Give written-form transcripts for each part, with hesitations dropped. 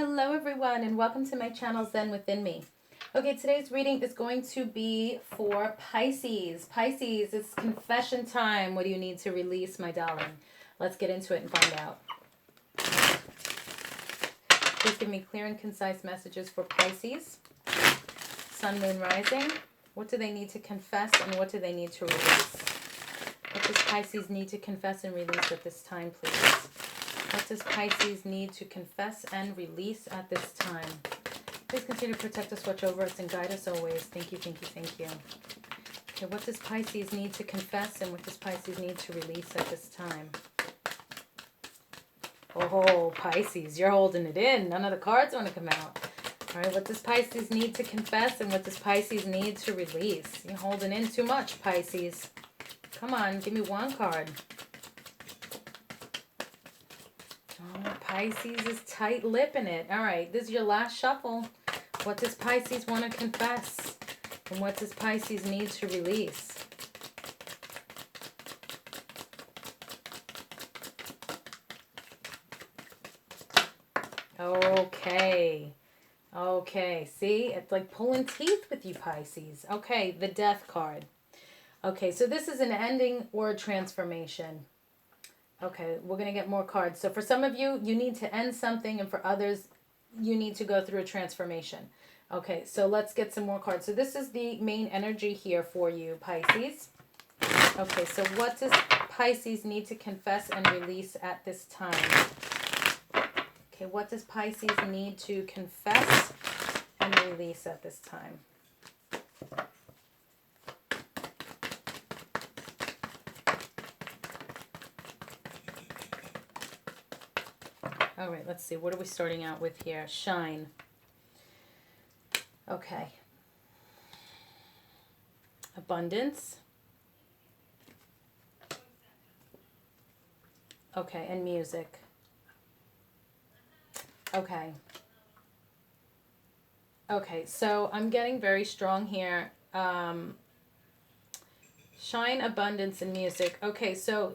Hello everyone and welcome to my channel Zen Within Me. Okay, today's reading is going to be for Pisces. Pisces, it's confession time. What do you need to release, my darling? Let's get into it and find out. Please give me clear and concise messages for Pisces. Sun, Moon, Rising. What do they need to confess and what do they need to release? What does Pisces need to confess and release at this time, please? What does Pisces need to confess and release at this time? Please continue to protect us, watch over us, and guide us always. Thank you, thank you, thank you. Okay, what does Pisces need to confess and what does Pisces need to release at this time? Oh, Pisces, you're holding it in. None of the cards want to come out. All right, what does Pisces need to confess and what does Pisces need to release? You're holding in too much, Pisces. Come on, give me one card. Oh, Pisces is tight-lipping it. All right, this is your last shuffle. What does Pisces want to confess? And what does Pisces need to release? Okay. Okay, see? It's like pulling teeth with you, Pisces. Okay, the Death card. Okay, so this is an ending or a transformation. Okay, we're going to get more cards. So for some of you, you need to end something, and for others, you need to go through a transformation. Okay, so let's get some more cards. So this is the main energy here for you, Pisces. Okay, so what does Pisces need to confess and release at this time? Okay, what does Pisces need to confess and release at this time? All right, let's see. What are we starting out with here? Shine. Okay. Abundance. Okay, and music. Okay. Okay, so I'm getting very strong here. Shine, abundance, and music. Okay, so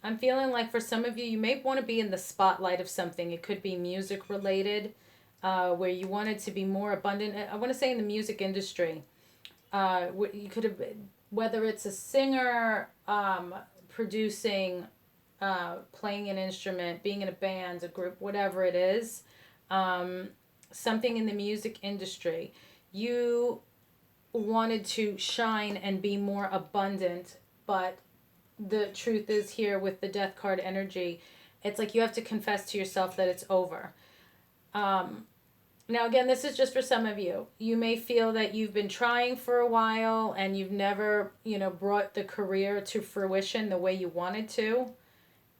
I'm feeling like for some of you, you may want to be in the spotlight of something. It could be music related, where you wanted to be more abundant. I want to say in the music industry, you could have, whether it's a singer, producing, playing an instrument, being in a band, a group, whatever it is, something in the music industry. You wanted to shine and be more abundant, but the truth is here with the Death card energy, it's like you have to confess to yourself that it's over. Now, again, this is just for some of you. You may feel that you've been trying for a while and you've never, brought the career to fruition the way you wanted to.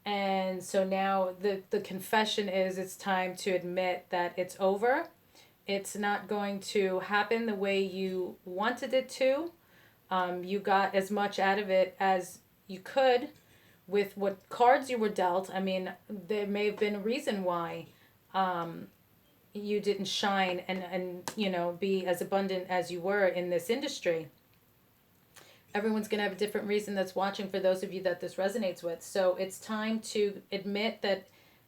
And so now the confession is it's time to admit that it's over. It's not going to happen the way you wanted it to. You got as much out of it as you could with what cards you were dealt. I mean, there may have been a reason why you didn't shine and be as abundant as you were in this industry. Everyone's going to have a different reason that's watching for those of you that this resonates with. So it's time to admit that,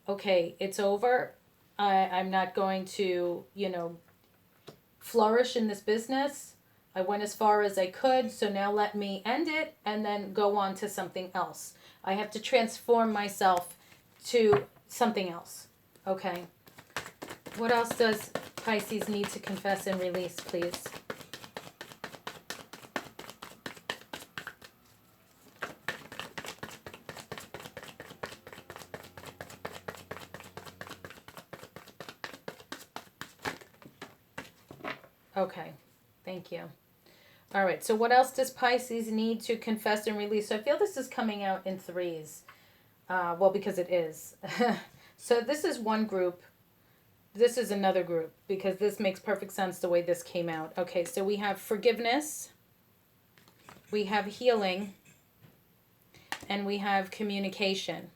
okay, it's over. I'm not going to, flourish in this business. I went as far as I could, so now let me end it and then go on to something else. I have to transform myself to something else. Okay. What else does Pisces need to confess and release, please? Okay. Thank you. All right, so what else does Pisces need to confess and release? So I feel this is coming out in threes. Well, because it is. So this is one group. This is another group because this makes perfect sense the way this came out. Okay, so we have forgiveness. We have healing. And we have communication.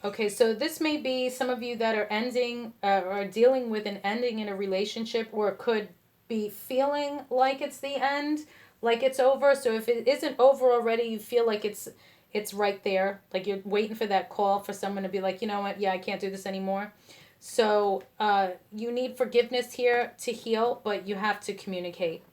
Okay, so this may be some of you that are ending or dealing with an ending in a relationship, or it could be feeling like it's the end, like it's over. So if it isn't over already, you feel like it's It's right there. Like you're waiting for that call for someone to be like, you know what? Yeah, I can't do this anymore. So you need forgiveness here to heal, but you have to communicate.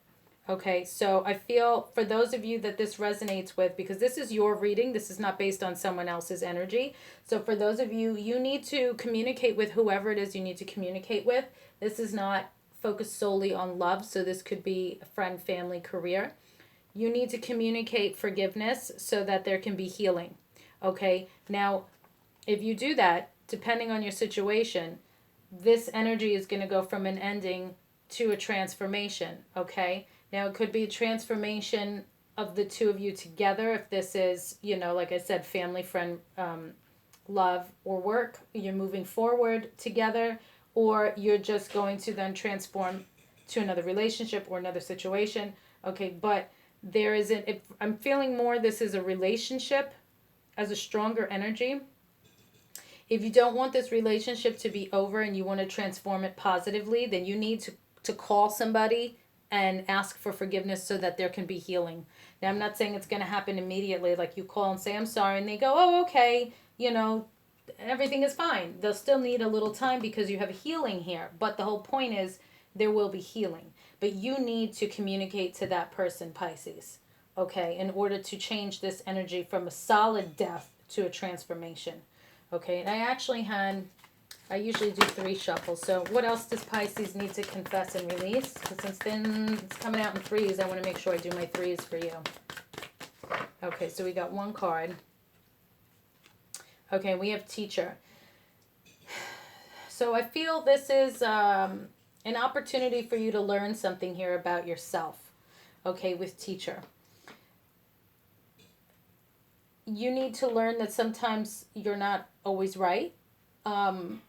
Okay, so I feel for those of you that this resonates with, because this is your reading, this is not based on someone else's energy. So for those of you, you need to communicate with whoever it is you need to communicate with. This is not focused solely on love, so this could be a friend, family, career. You need to communicate forgiveness so that there can be healing. Okay, now if you do that, depending on your situation, this energy is going to go from an ending to a transformation. Okay, now it could be a transformation of the two of you together. If this is, like I said, family, friend, love, or work, you're moving forward together, or you're just going to then transform to another relationship or another situation. Okay, but there isn't, if I'm feeling more, this is a relationship as a stronger energy. If you don't want this relationship to be over and you want to transform it positively, then you need to call somebody and ask for forgiveness so that there can be healing. Now, I'm not saying it's going to happen immediately. Like you call and say, I'm sorry, and they go, oh, okay, everything is fine. They'll still need a little time because you have healing here. But the whole point is there will be healing. But you need to communicate to that person, Pisces, okay, in order to change this energy from a solid death to a transformation. Okay, and I usually do 3 shuffles. So what else does Pisces need to confess and release? Because since then it's coming out in threes, I want to make sure I do my threes for you. Okay, so we got 1 card. Okay, we have teacher. So I feel this is an opportunity for you to learn something here about yourself. Okay, with teacher. You need to learn that sometimes you're not always right. And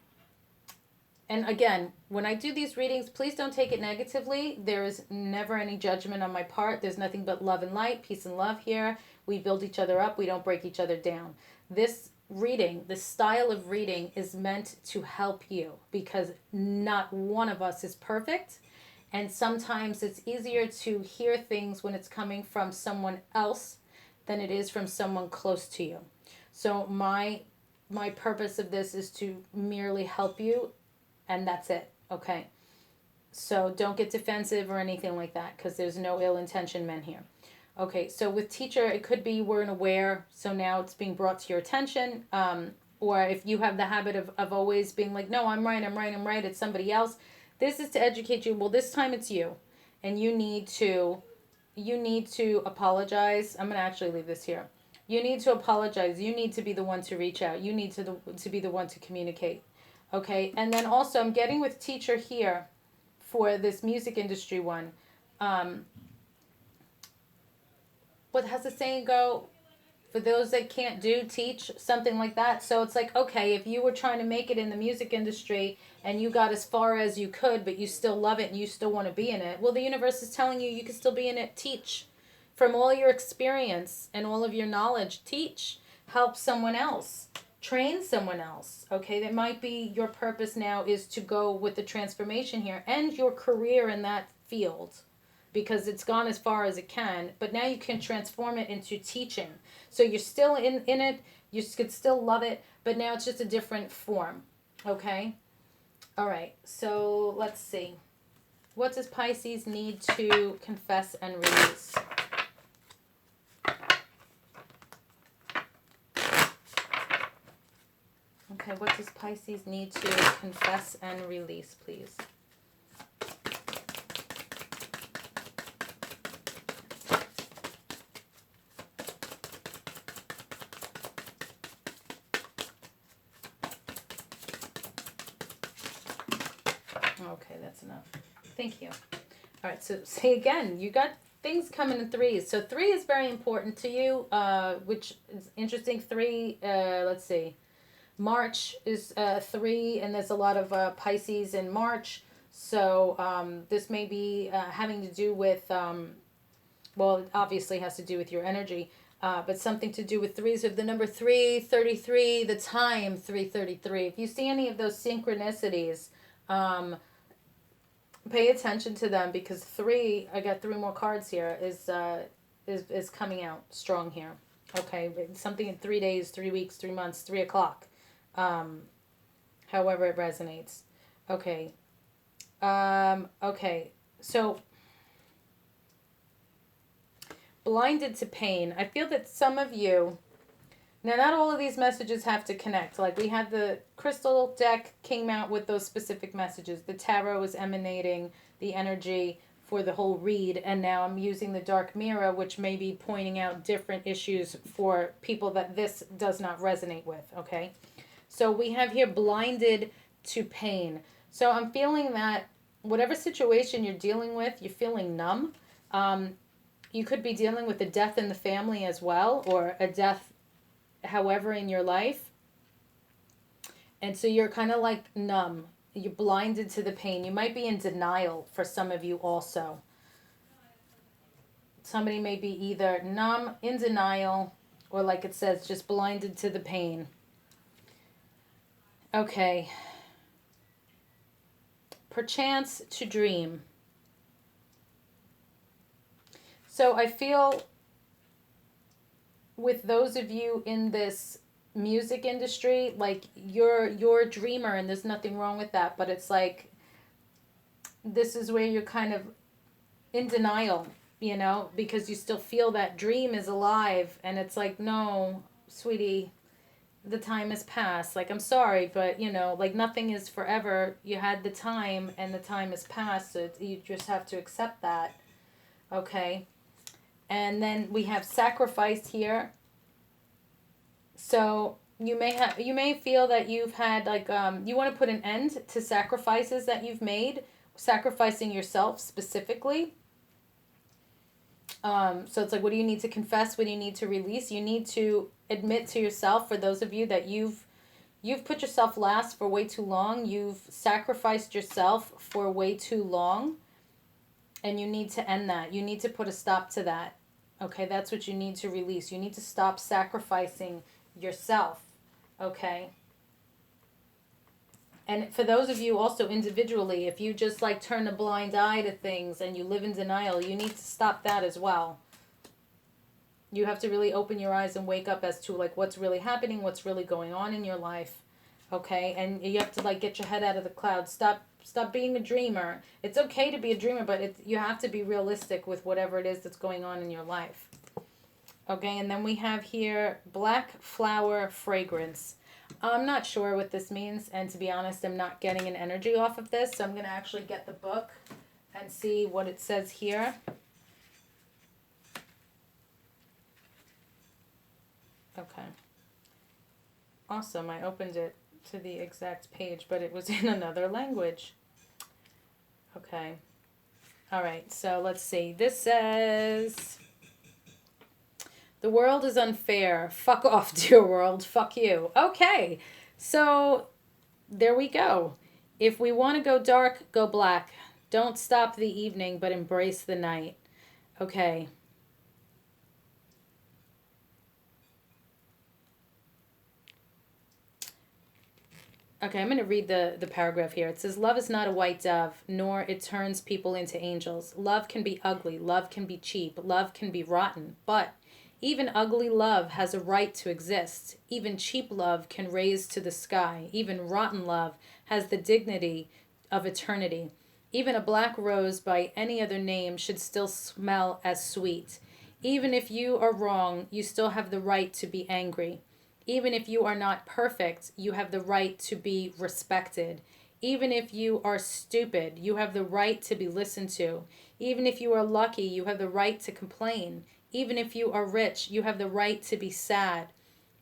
again, when I do these readings, please don't take it negatively. There is never any judgment on my part. There's nothing but love and light, peace and love here. We build each other up. We don't break each other down. This reading, this style of reading is meant to help you because not one of us is perfect. And sometimes it's easier to hear things when it's coming from someone else than it is from someone close to you. So my purpose of this is to merely help you, and that's it, okay? So don't get defensive or anything like that because there's no ill intention meant here. Okay, so with teacher, it could be you weren't aware, so now it's being brought to your attention. Or if you have the habit of always being like, no, I'm right, it's somebody else. This is to educate you. Well, this time it's you. And you need to apologize. I'm going to actually leave this here. You need to apologize. You need to be the one to reach out. You need to be the one to communicate. Okay, and then also I'm getting with teacher here for this music industry one. What has the saying go? For those that can't do, teach, something like that. So it's like, okay, if you were trying to make it in the music industry and you got as far as you could, but you still love it and you still want to be in it, well, the universe is telling you can still be in it. Teach. From all your experience and all of your knowledge, teach. Help someone else. Train someone else. Okay, that might be your purpose now is to go with the transformation here and your career in that field. Because it's gone as far as it can, but now you can transform it into teaching. So you're still in it, you could still love it, but now it's just a different form, okay? All right, so let's see. What does Pisces need to confess and release? Okay, what does Pisces need to confess and release, please? Okay, that's enough. Thank you. All right, so say again, you got things coming in threes. So 3 is very important to you, which is interesting. 3, let's see. March is 3, and there's a lot of Pisces in March. So this may be having to do with, well, it obviously has to do with your energy, but something to do with threes of the number 333, the time 333. If you see any of those synchronicities, pay attention to them because 3, I got 3 more cards here, is coming out strong here. Okay, something in 3 days, 3 weeks, 3 months, 3 o'clock. However it resonates. Okay. Okay. So, blinded to pain. I feel that some of you, now not all of these messages have to connect. Like we had the crystal deck came out with those specific messages. The tarot is emanating the energy for the whole read, and now I'm using the dark mirror, which may be pointing out different issues for people that this does not resonate with, okay? So we have here blinded to pain. So I'm feeling that whatever situation you're dealing with, you're feeling numb. You could be dealing with a death in the family as well, or a death, however, in your life. And so you're kind of like numb. You're blinded to the pain. You might be in denial for some of you also. Somebody may be either numb, in denial, or like it says, just blinded to the pain. Okay. Perchance to dream. So I feel with those of you in this music industry, like you're a dreamer and there's nothing wrong with that, but it's like this is where you're kind of in denial, you know, because you still feel that dream is alive, and it's like, no, sweetie, the time has passed. Like, I'm sorry, but you know, like nothing is forever. You had the time and the time has passed, so you just have to accept that. Okay. And then we have sacrifice here. So you may feel that you've had like you want to put an end to sacrifices that you've made, sacrificing yourself specifically. So it's like, what do you need to confess? What do you need to release? You need to admit to yourself, for those of you that you've put yourself last for way too long. You've sacrificed yourself for way too long, and you need to end that. You need to put a stop to that. Okay, that's what you need to release. You need to stop sacrificing yourself. Okay. And for those of you also individually, if you just like turn a blind eye to things and you live in denial, you need to stop that as well. You have to really open your eyes and wake up as to like what's really happening, what's really going on in your life. Okay? And you have to like get your head out of the clouds. Stop being a dreamer. It's okay to be a dreamer, but you have to be realistic with whatever it is that's going on in your life. Okay, and then we have here black flower fragrance. I'm not sure what this means, and to be honest, I'm not getting an energy off of this, so I'm going to actually get the book and see what it says here. Okay. Awesome, I opened it to the exact page, but it was in another language. Okay. All right, so let's see. This says, the world is unfair. Fuck off, dear world. Fuck you. Okay, so there we go. If we want to go dark, go black. Don't stop the evening, but embrace the night. Okay. Okay, I'm going to read the paragraph here. It says, love is not a white dove, nor it turns people into angels. Love can be ugly. Love can be cheap. Love can be rotten. But even ugly love has a right to exist. Even cheap love can raise to the sky. Even rotten love has the dignity of eternity. Even a black rose by any other name should still smell as sweet. Even if you are wrong, you still have the right to be angry. Even if you are not perfect, you have the right to be respected. Even if you are stupid, you have the right to be listened to. Even if you are lucky, you have the right to complain. Even if you are rich, you have the right to be sad.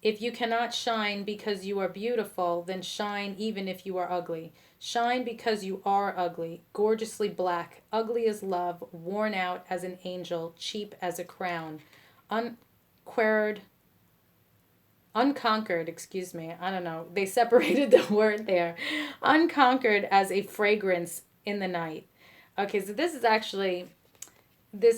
If you cannot shine because you are beautiful, then shine even if you are ugly. Shine because you are ugly, gorgeously black, ugly as love, worn out as an angel, cheap as a crown, unconquered, excuse me, I don't know. They separated the word there. Unconquered as a fragrance in the night. Okay, so this is actually the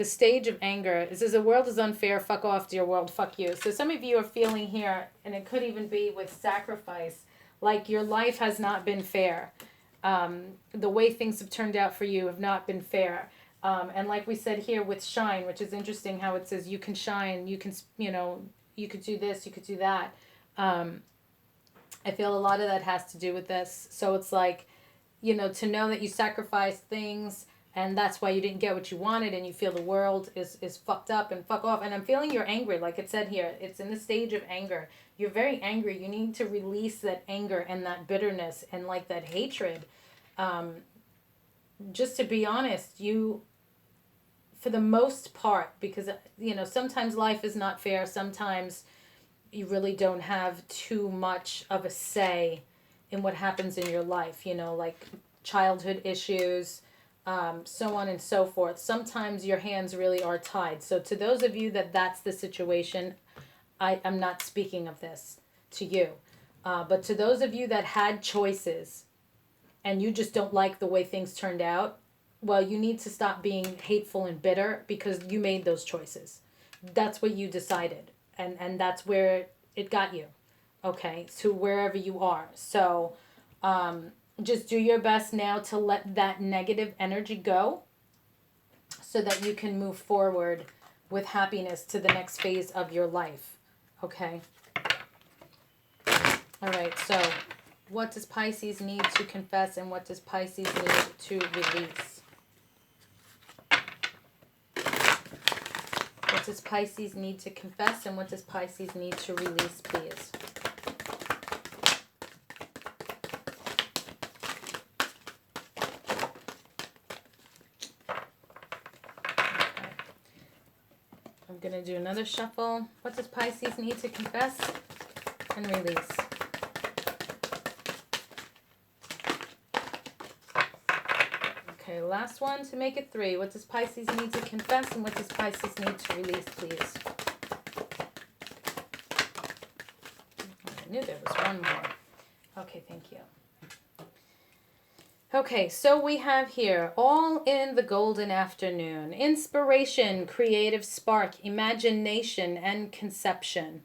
stage of anger. It says, the world is unfair. Fuck off, dear world. Fuck you. So some of you are feeling here, and it could even be with sacrifice, like your life has not been fair. The way things have turned out for you have not been fair. And like we said here with shine, which is interesting how it says you can shine, you can, you could do this, you could do that. Um, I feel a lot of that has to do with this. So it's like, to know that you sacrificed things and that's why you didn't get what you wanted and you feel the world is fucked up and fuck off. And I'm feeling you're angry, like it said here. It's in the stage of anger. You're very angry. You need to release that anger and that bitterness and like that hatred. Um, just to be honest, for the most part, because, sometimes life is not fair. Sometimes you really don't have too much of a say in what happens in your life, like childhood issues, so on and so forth. Sometimes your hands really are tied. So to those of you that's the situation, I'm not speaking of this to you. But to those of you that had choices and you just don't like the way things turned out, well, you need to stop being hateful and bitter because you made those choices. That's what you decided. And that's where it got you. Okay, to wherever you are. So just do your best now to let that negative energy go so that you can move forward with happiness to the next phase of your life. Okay. All right, so what does Pisces need to confess and what does Pisces need to release? What does Pisces need to confess and what does Pisces need to release, please? I'm going to do another shuffle. What does Pisces need to confess and release? Okay, last one to make it 3. What does Pisces need to confess and what does Pisces need to release, please? I knew there was one more. Okay, thank you. Okay, so we have here, all in the golden afternoon, inspiration, creative spark, imagination, and conception.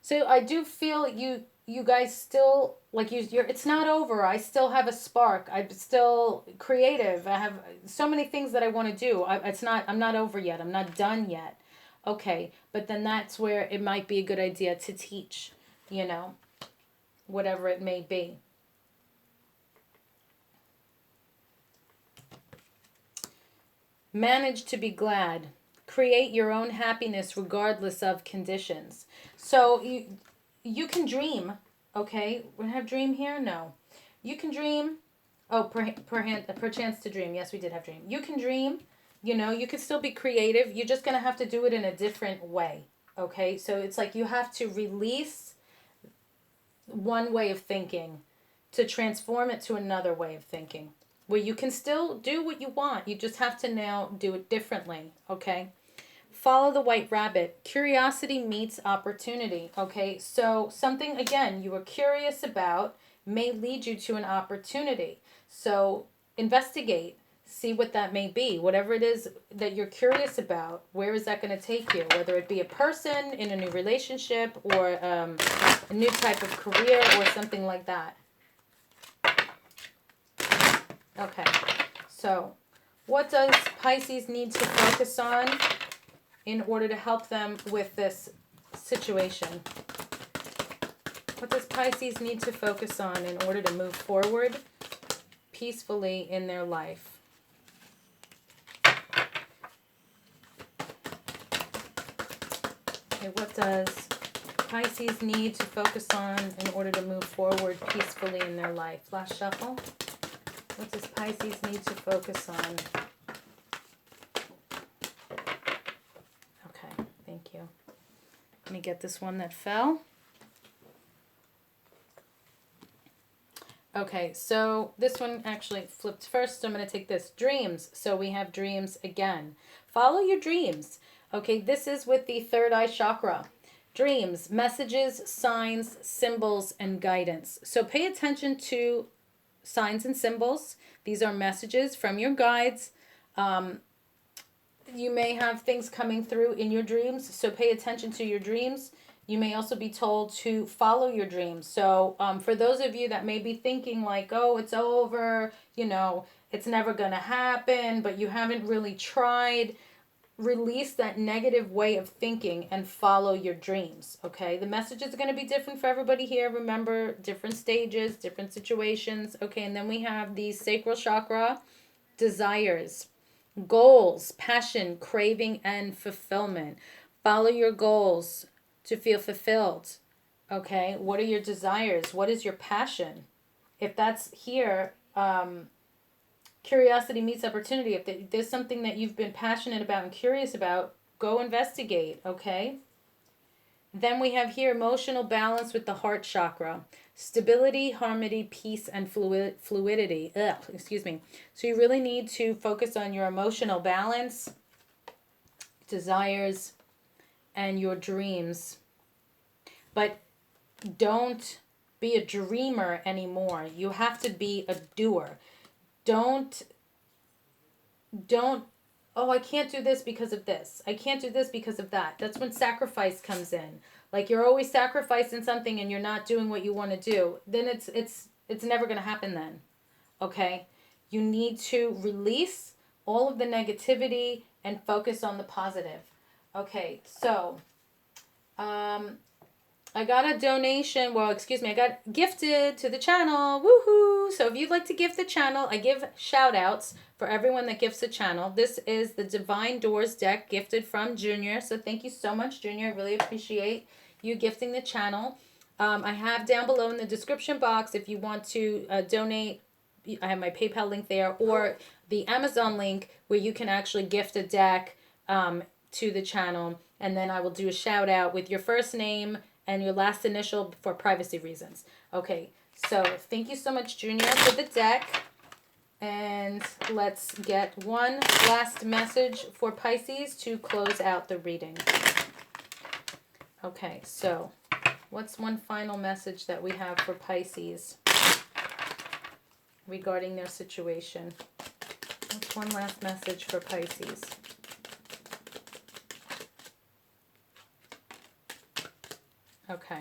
So I do feel you guys still, like you're, it's not over. I still have a spark. I'm still creative. I have so many things that I want to do. I'm not over yet. I'm not done yet. Okay, but then that's where it might be a good idea to teach, whatever it may be. Manage to be glad. Create your own happiness regardless of conditions. So you can dream, okay? We have dream here? No. You can dream. Oh, perchance to dream. Yes, we did have dream. You can dream. You can still be creative. You're just going to have to do it in a different way, okay? So it's like you have to release one way of thinking to transform it to another way of thinking, where you can still do what you want. You just have to now do it differently, okay? Follow the white rabbit. Curiosity meets opportunity, okay? So something, again, you were curious about may lead you to an opportunity. So investigate. See what that may be. Whatever it is that you're curious about, where is that going to take you? Whether it be a person in a new relationship or a new type of career or something like that. Okay, so what does Pisces need to focus on in order to help them with this situation? What does Pisces need to focus on in order to move forward peacefully in their life? Okay, what does Pisces need to focus on in order to move forward peacefully in their life? Last shuffle. What does Pisces need to focus on? Okay, thank you. Let me get this one that fell. Okay, so this one actually flipped first, so I'm going to take this. Dreams. So we have dreams again. Follow your dreams. Okay, this is with the third eye chakra. Dreams, messages, signs, symbols, and guidance. So pay attention to signs and symbols. These are messages from your guides. You may have things coming through in your dreams, so pay attention to your dreams. You may also be told to follow your dreams. So for those of you that may be thinking like, oh, it's over, it's never going to happen, but you haven't really tried. Release that negative way of thinking and follow your dreams, okay? The messages are going to be different for everybody here. Remember, different stages, different situations, okay? And then we have the sacral chakra, desires, goals, passion, craving, and fulfillment. Follow your goals to feel fulfilled, okay? What are your desires? What is your passion? If that's here, curiosity meets opportunity. If there's something that you've been passionate about and curious about, go investigate, okay? Then we have here emotional balance with the heart chakra. Stability, harmony, peace, and fluidity. Excuse me. So you really need to focus on your emotional balance, desires, and your dreams. But don't be a dreamer anymore. You have to be a doer. Don't, oh, I can't do this because of this. I can't do this because of that. That's when sacrifice comes in. Like you're always sacrificing something and you're not doing what you want to do. Then it's never going to happen then. Okay? You need to release all of the negativity and focus on the positive. Okay, so I got a donation. Well, excuse me. I got gifted to the channel. Woohoo! So if you'd like to gift the channel, I give shout outs for everyone that gifts the channel. This is the Divine Doors deck gifted from Junior. So thank you so much, Junior. I really appreciate you gifting the channel. I have down below in the description box if you want to donate. I have my PayPal link there, or the Amazon link where you can actually gift a deck to the channel. And then I will do a shout out with your first name and your last initial for privacy reasons. Okay, so thank you so much, Junior, for the deck. And let's get one last message for Pisces to close out the reading. Okay, so what's one final message that we have for Pisces regarding their situation? What's one last message for Pisces? Okay.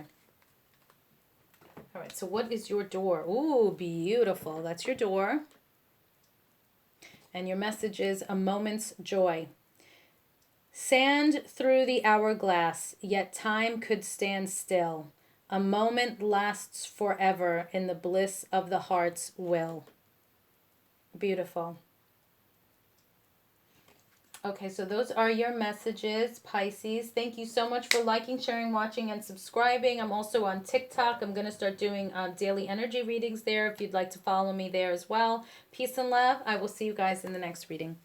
All right, so what is your door? Ooh, beautiful. That's your door. And your message is a moment's joy. Sand through the hourglass, yet time could stand still. A moment lasts forever in the bliss of the heart's will. Beautiful. Okay, so those are your messages, Pisces. Thank you so much for liking, sharing, watching, and subscribing. I'm also on TikTok. I'm going to start doing daily energy readings there if you'd like to follow me there as well. Peace and love. I will see you guys in the next reading.